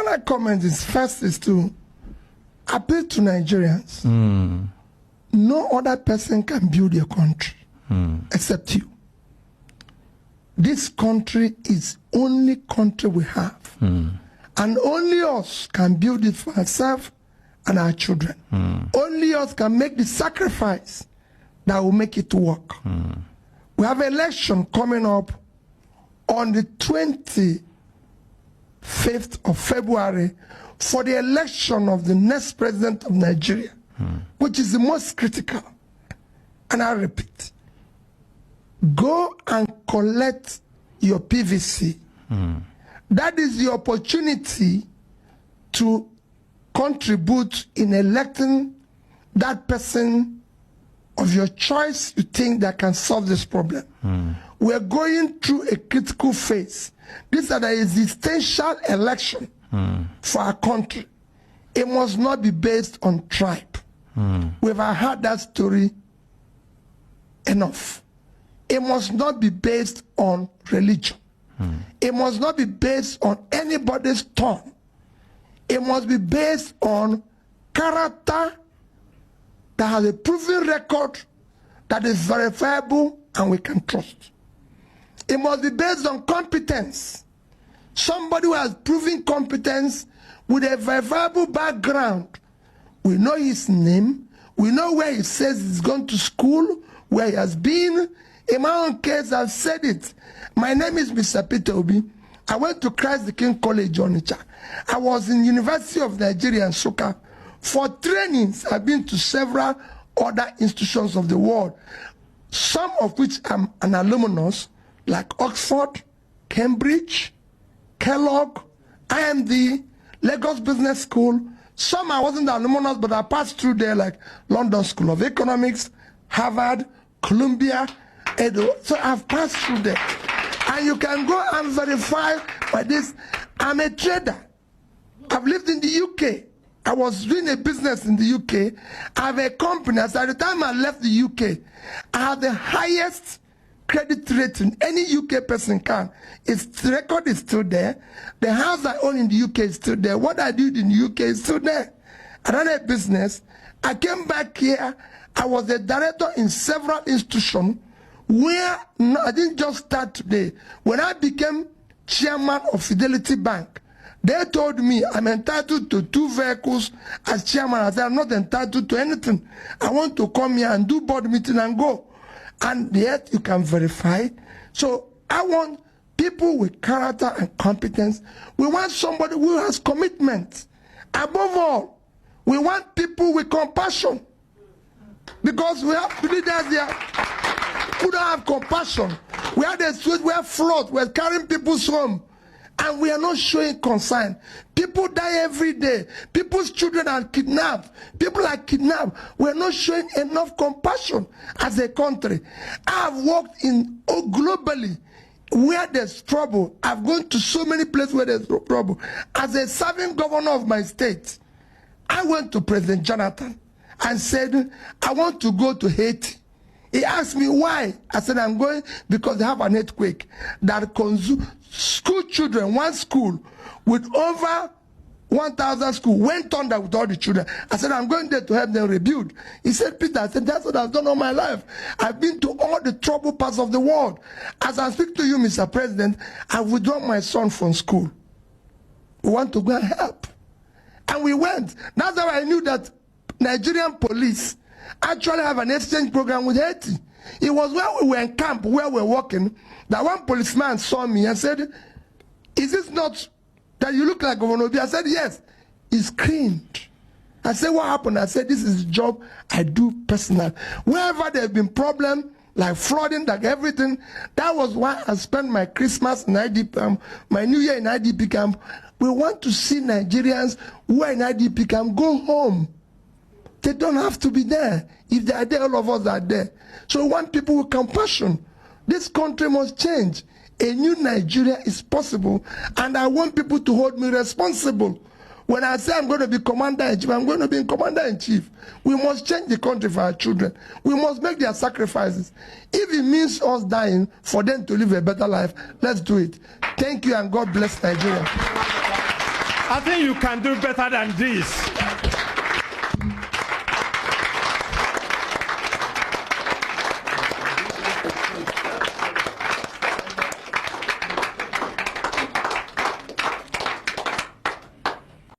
final comment is first is to appeal to Nigerians. No other person can build your country except you. This country is only country we have. And only us can build it for ourselves and our children. Only us can make the sacrifice that will make it work. We have an election coming up on the 25th of February for the election of the next president of Nigeria, which is the most critical. And I repeat, go and collect your PVC. That is the opportunity to contribute in electing that person of your choice you think that can solve this problem. We're going through a critical phase. This is an existential election for our country. It must not be based on tribe. We've heard that story enough. It must not be based on religion. It must not be based on anybody's tongue. It must be based on character that has a proven record that is verifiable and we can trust. It must be based on competence. Somebody who has proven competence with a verifiable background. We know his name. We know where he says he's gone to school, where he has been. In my own case, I've said it. My name is Mr. Peter Obi. I went to Christ the King College, Onitsha. I was in University of Nigeria, Nsukka. For trainings, I've been to several other institutions of the world, some of which I'm an alumnus, like Oxford, Cambridge, Kellogg, IMD, Lagos Business School. Some I wasn't an alumnus, but I passed through there, like London School of Economics, Harvard, Columbia, Edo. So I've passed through there. And you can go and verify by this. I'm a trader. I've lived in the UK. I was doing a business in the UK. I have a company. As at the time I left the UK, I have the highest credit rating any UK person can. The record is still there. The house I own in the UK is still there. What I did in the UK is still there. I ran a business. I came back here. I was a director in several institutions where I didn't just start today. When I became chairman of Fidelity Bank, they told me I'm entitled to 2 vehicles as chairman. I said I'm not entitled to anything. I want to come here and do board meeting and go. And yet you can verify. So I want people with character and competence. We want somebody who has commitment. Above all, we want people with compassion. Because we have leaders here who don't have compassion. We are the street, we are flood, we are carrying people's home. And we are not showing concern. People die every day. People's children are kidnapped. People are kidnapped. We are not showing enough compassion as a country. I have worked in globally where there's trouble. I've gone to so many places where there's trouble. As a serving governor of my state, I went to President Jonathan and said, I want to go to Haiti. He asked me why. I said, I'm going because they have an earthquake that consumed school children. One school with over 1,000 schools went under with all the children. I said, I'm going there to help them rebuild. He said, Peter, I said, that's what I've done all my life. I've been to all the troubled parts of the world. As I speak to you, Mr. President, I've withdrawn my son from school. We want to go and help. And we went. That's how I knew that Nigerian police actually have an exchange program with Haiti. It was when we were in camp, where we were working, that one policeman saw me and said, is this not that you look like Governor Obi? I said, yes. He screamed. I said, what happened? I said, this is the job I do personally. Wherever there have been problems, like flooding, like everything, that was why I spent my Christmas in IDP camp, my New Year in IDP camp. We want to see Nigerians who are in IDP camp go home. They don't have to be there. If they are there, all of us are there. So we want people with compassion. This country must change. A new Nigeria is possible, and I want people to hold me responsible. When I say I'm going to be commander-in-chief, I'm going to be commander-in-chief. We must change the country for our children. We must make their sacrifices. If it means us dying for them to live a better life, let's do it. Thank you, and God bless Nigeria. I think you can do better than this.